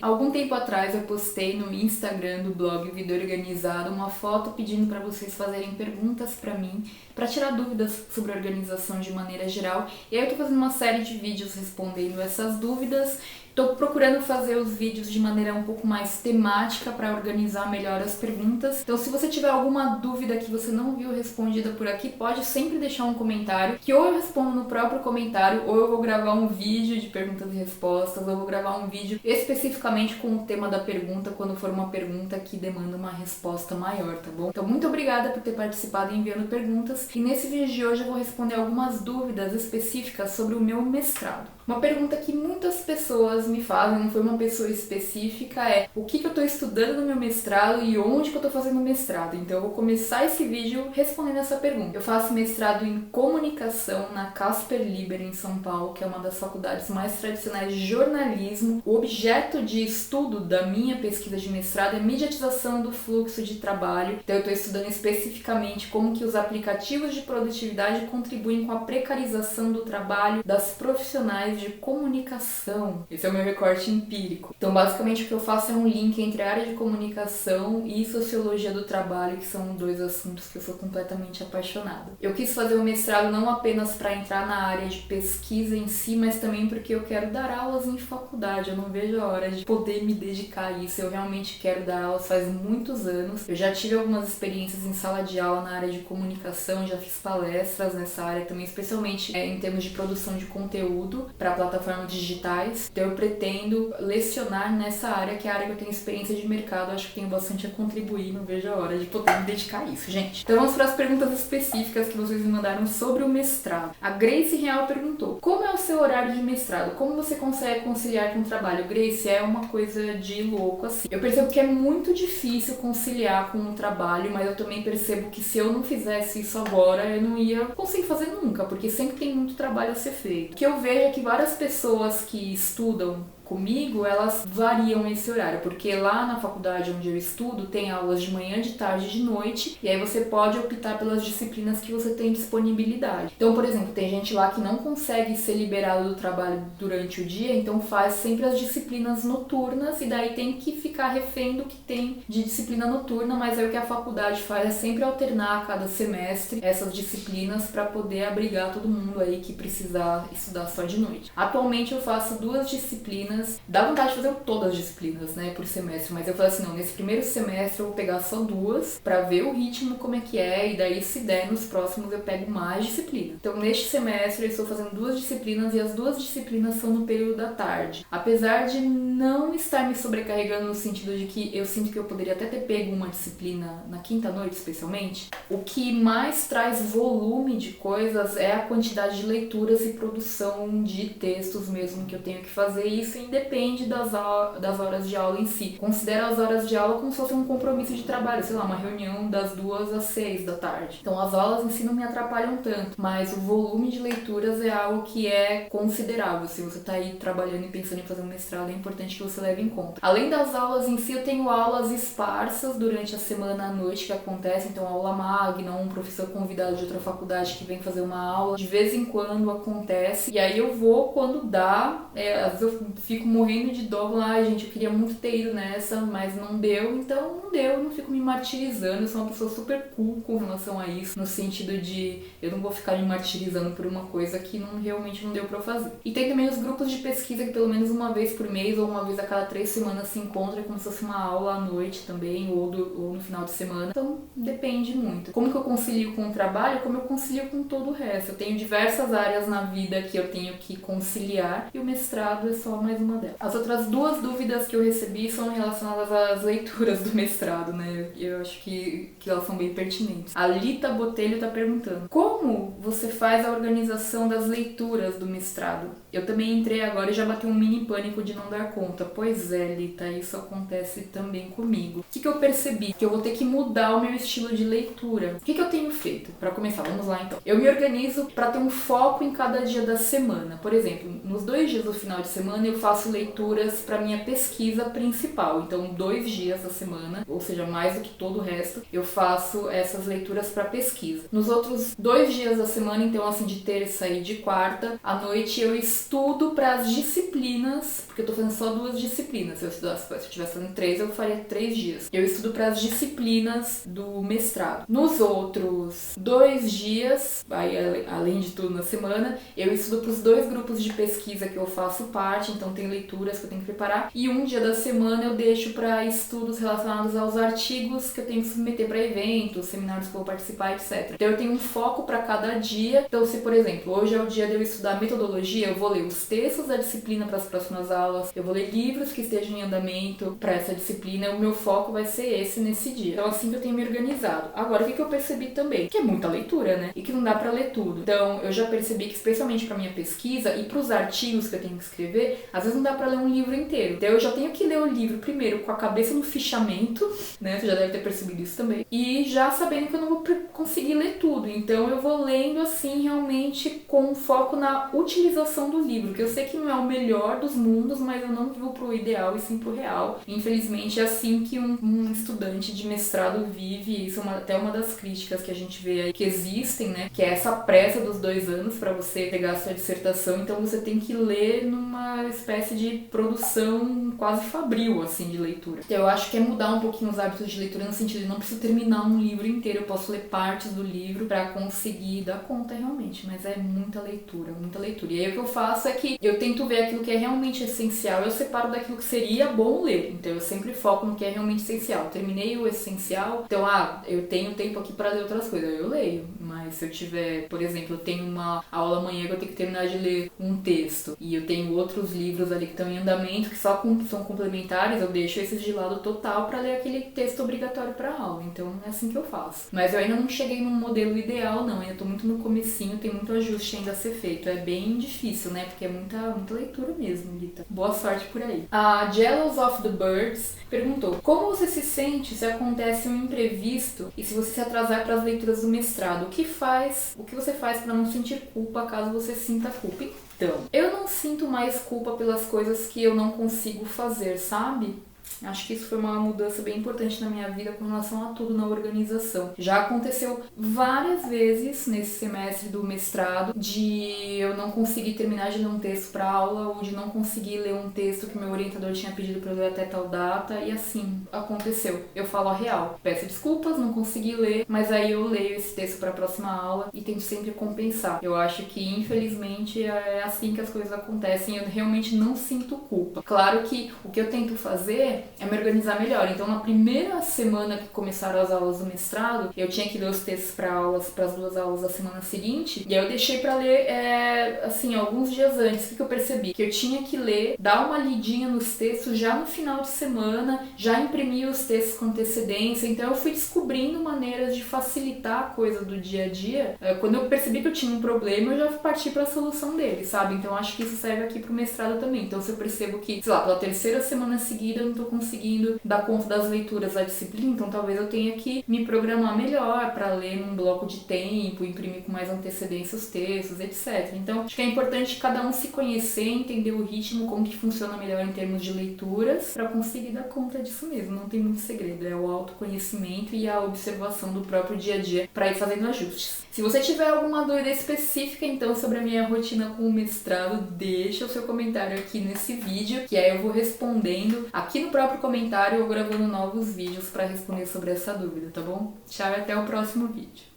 Algum tempo atrás eu postei no Instagram do blog Vida Organizada uma foto pedindo para vocês fazerem perguntas para mim, para tirar dúvidas sobre organização de maneira geral. E aí eu tô fazendo uma série de vídeos respondendo essas dúvidas. Estou procurando fazer os vídeos de maneira um pouco mais temática para organizar melhor as perguntas. Então, se você tiver alguma dúvida que você não viu respondida por aqui, pode sempre deixar um comentário, que ou eu respondo no próprio comentário, ou eu vou gravar um vídeo de perguntas e respostas, ou eu vou gravar um vídeo especificamente com o tema da pergunta, quando for uma pergunta que demanda uma resposta maior, tá bom? Então, muito obrigada por ter participado enviando perguntas. E nesse vídeo de hoje eu vou responder algumas dúvidas específicas sobre o meu mestrado. Uma pergunta que muitas pessoas me fazem, não foi uma pessoa específica, é o que eu estou estudando no meu mestrado e onde que eu estou fazendo o mestrado. Então eu vou começar esse vídeo respondendo essa pergunta. Eu faço mestrado em comunicação na Casper Liber em São Paulo, que é uma das faculdades mais tradicionais de jornalismo. O objeto de estudo da minha pesquisa de mestrado é mediatização do fluxo de trabalho. Então eu estou estudando especificamente como que os aplicativos de produtividade contribuem com a precarização do trabalho das profissionais de comunicação. Esse é o meu recorte empírico. Então, basicamente, o que eu faço é um link entre a área de comunicação e sociologia do trabalho, que são dois assuntos que eu sou completamente apaixonada. Eu quis fazer o mestrado não apenas para entrar na área de pesquisa em si, mas também porque eu quero dar aulas em faculdade. Eu não vejo a hora de poder me dedicar a isso. Eu realmente quero dar aulas faz muitos anos. Eu já tive algumas experiências em sala de aula na área de comunicação, já fiz palestras nessa área também, especialmente em termos de produção de conteúdo para plataformas digitais. Então eu pretendo lecionar nessa área, que é a área que eu tenho experiência de mercado. Acho que tenho bastante a contribuir, não vejo a hora de poder me dedicar a isso, gente. Então vamos para as perguntas específicas que vocês me mandaram sobre o mestrado. A Grace Real perguntou: como é o seu horário de mestrado? Como você consegue conciliar com o trabalho? Grace, é uma coisa de louco assim. Eu percebo que é muito difícil conciliar com o trabalho, mas eu também percebo que se eu não fizesse isso agora, eu não ia conseguir fazer nunca, porque sempre tem muito trabalho a ser feito. O que eu vejo é que várias pessoas que estudam comigo, elas variam esse horário, porque lá na faculdade onde eu estudo tem aulas de manhã, de tarde e de noite, e aí você pode optar pelas disciplinas que você tem disponibilidade. Então, por exemplo, tem gente lá que não consegue ser liberado do trabalho durante o dia, então faz sempre as disciplinas noturnas, e daí tem que ficar refém do que tem de disciplina noturna, mas aí o que a faculdade faz é sempre alternar a cada semestre essas disciplinas para poder abrigar todo mundo aí que precisar estudar só de noite. Atualmente eu faço 2 disciplinas. Dá vontade de fazer todas as disciplinas, né, por semestre, mas eu falei assim, não, nesse primeiro semestre eu vou pegar só 2 pra ver o ritmo como é que é, e daí se der nos próximos eu pego mais disciplina. Então neste semestre eu estou fazendo 2 disciplinas e as 2 disciplinas são no período da tarde. Apesar de não estar me sobrecarregando no sentido de que eu sinto que eu poderia até ter pego uma disciplina na quinta noite especialmente, o que mais traz volume de coisas é a quantidade de leituras e produção de textos mesmo que eu tenho que fazer, e isso independe das horas de aula em si. Considero as horas de aula como se fosse um compromisso de trabalho, sei lá, uma reunião das 2 às 6 da tarde. Então as aulas em si não me atrapalham tanto, mas o volume de leituras é algo que é considerável. Se você está aí trabalhando e pensando em fazer um mestrado, é importante que você leve em conta. Além das aulas em si, eu tenho aulas esparsas durante a semana à noite que acontecem, então aula magna, um professor convidado de outra faculdade que vem fazer uma aula, de vez em quando acontece, e aí eu vou quando dá. Às vezes eu fico morrendo de dó, ai gente, eu queria muito ter ido nessa, mas não deu, então não deu, eu não fico me martirizando, eu sou uma pessoa super cool com relação a isso, no sentido de eu não vou ficar me martirizando por uma coisa que realmente não deu pra eu fazer. E tem também os grupos de pesquisa que pelo menos uma vez por mês ou uma vez a cada 3 semanas se encontram, como se fosse uma aula à noite também, ou no final de semana, então depende muito. Como que eu concilio com o trabalho? Como eu concilio com todo o resto. Eu tenho diversas áreas na vida que eu tenho que conciliar, e o mestrado é só mais uma delas. As outras 2 dúvidas que eu recebi são relacionadas às leituras do mestrado, né? Eu acho que elas são bem pertinentes. A Lita Botelho tá perguntando: como você faz a organização das leituras do mestrado? Eu também entrei agora e já bati um mini pânico de não dar conta. Pois é, Lita, isso acontece também comigo. O que eu percebi? Que eu vou ter que mudar o meu estilo de leitura. O que eu tenho feito? Pra começar, vamos lá então. Eu me organizo pra ter um foco em cada dia da semana. Por exemplo, nos 2 dias do final de semana eu faço faço leituras para minha pesquisa principal. Então, 2 dias da semana, ou seja, mais do que todo o resto, eu faço essas leituras para pesquisa. Nos outros 2 dias da semana, então assim, de terça e de quarta, à noite eu estudo para as disciplinas, porque eu tô fazendo só 2 disciplinas. Se eu estivesse fazendo 3, eu faria 3 dias. Eu estudo para as disciplinas do mestrado. Nos outros 2 dias, aí, além de tudo na semana, eu estudo para os 2 grupos de pesquisa que eu faço parte, então tem leituras que eu tenho que preparar, e um dia da semana eu deixo para estudos relacionados aos artigos que eu tenho que submeter para eventos, seminários que eu vou participar, etc. Então eu tenho um foco para cada dia. Então, se por exemplo, hoje é o dia de eu estudar metodologia, eu vou ler os textos da disciplina para as próximas aulas, eu vou ler livros que estejam em andamento para essa disciplina, o meu foco vai ser esse nesse dia. Então assim que eu tenho me organizado. Agora, o que eu percebi também? Que é muita leitura, né? E que não dá para ler tudo. Então, eu já percebi que, especialmente para minha pesquisa e para os artigos que eu tenho que escrever, às vezes não dá para ler um livro inteiro. Então, eu já tenho que ler o livro primeiro com a cabeça no fichamento, né? Você já deve ter percebido isso também. E já sabendo que eu não vou conseguir ler tudo. Então, eu vou lendo assim, realmente com foco na utilização do livro, que eu sei que não é o melhor dos mundos, mas eu não vivo pro ideal e sim pro real. Infelizmente, é assim que um estudante de mestrado vive. Isso é até uma das críticas que a gente vê aí que existem, né? Que é essa pressa dos 2 anos para você pegar a sua dissertação. Então, você tem que ler numa espécie de produção quase fabril, assim, de leitura. Então, eu acho que é mudar um pouquinho os hábitos de leitura no sentido de não preciso terminar um livro inteiro, eu posso ler partes do livro para conseguir dar conta realmente, mas é muita leitura, muita leitura. E aí o que eu faço é que eu tento ver aquilo que é realmente essencial, eu separo daquilo que seria bom ler. Então, eu sempre foco no que é realmente essencial. Terminei o essencial, então, eu tenho tempo aqui para ler outras coisas, eu leio. Mas se eu tiver, por exemplo, eu tenho uma aula amanhã que eu tenho que terminar de ler um texto e eu tenho outros livros ali que estão em andamento que só são complementares, eu deixo esses de lado total para ler aquele texto obrigatório para aula. Então é assim que eu faço. Mas eu ainda não cheguei num modelo ideal, não. Ainda tô muito no comecinho, tem muito ajuste ainda a ser feito. É bem difícil, né? Porque é muita leitura mesmo, Lita. Boa sorte por aí. A Jealous of the Birds perguntou: como você se sente se acontece um imprevisto e se você se atrasar para as leituras do mestrado? O que você faz para não sentir culpa caso você sinta culpa? Então, eu não sinto mais culpa pelas coisas que eu não consigo fazer, sabe? Acho que isso foi uma mudança bem importante na minha vida com relação a tudo na organização. Já aconteceu várias vezes nesse semestre do mestrado de eu não conseguir terminar de ler um texto para aula ou de não conseguir ler um texto que meu orientador tinha pedido para eu ler até tal data, e assim aconteceu. Eu falo a real. Peço desculpas, não consegui ler, mas aí eu leio esse texto para a próxima aula e tento sempre compensar. Eu acho que, infelizmente, é assim que as coisas acontecem. Eu realmente não sinto culpa. Claro que o que eu tento fazer é me organizar melhor. Então, na primeira semana que começaram as aulas do mestrado, eu tinha que ler os textos para as 2 aulas da semana seguinte, e aí eu deixei para ler, assim, alguns dias antes. O que eu percebi? Que eu tinha que ler, dar uma lidinha nos textos já no final de semana, já imprimir os textos com antecedência. Então, eu fui descobrindo maneiras de facilitar a coisa do dia a dia. Quando eu percebi que eu tinha um problema, eu já parti para a solução dele, sabe? Então, acho que isso serve aqui pro mestrado também. Então, se eu percebo que, sei lá, pela 3ª semana seguida eu não tô conseguindo dar conta das leituras da disciplina, então talvez eu tenha que me programar melhor para ler num bloco de tempo, imprimir com mais antecedência os textos, etc. Então, acho que é importante cada um se conhecer, entender o ritmo, como que funciona melhor em termos de leituras, para conseguir dar conta disso mesmo. Não tem muito segredo, é o autoconhecimento e a observação do próprio dia a dia para ir fazendo ajustes. Se você tiver alguma dúvida específica, então, sobre a minha rotina com o mestrado, deixa o seu comentário aqui nesse vídeo, que aí eu vou respondendo aqui no próprio comentário ou gravando novos vídeos para responder sobre essa dúvida, tá bom? Tchau e até o próximo vídeo.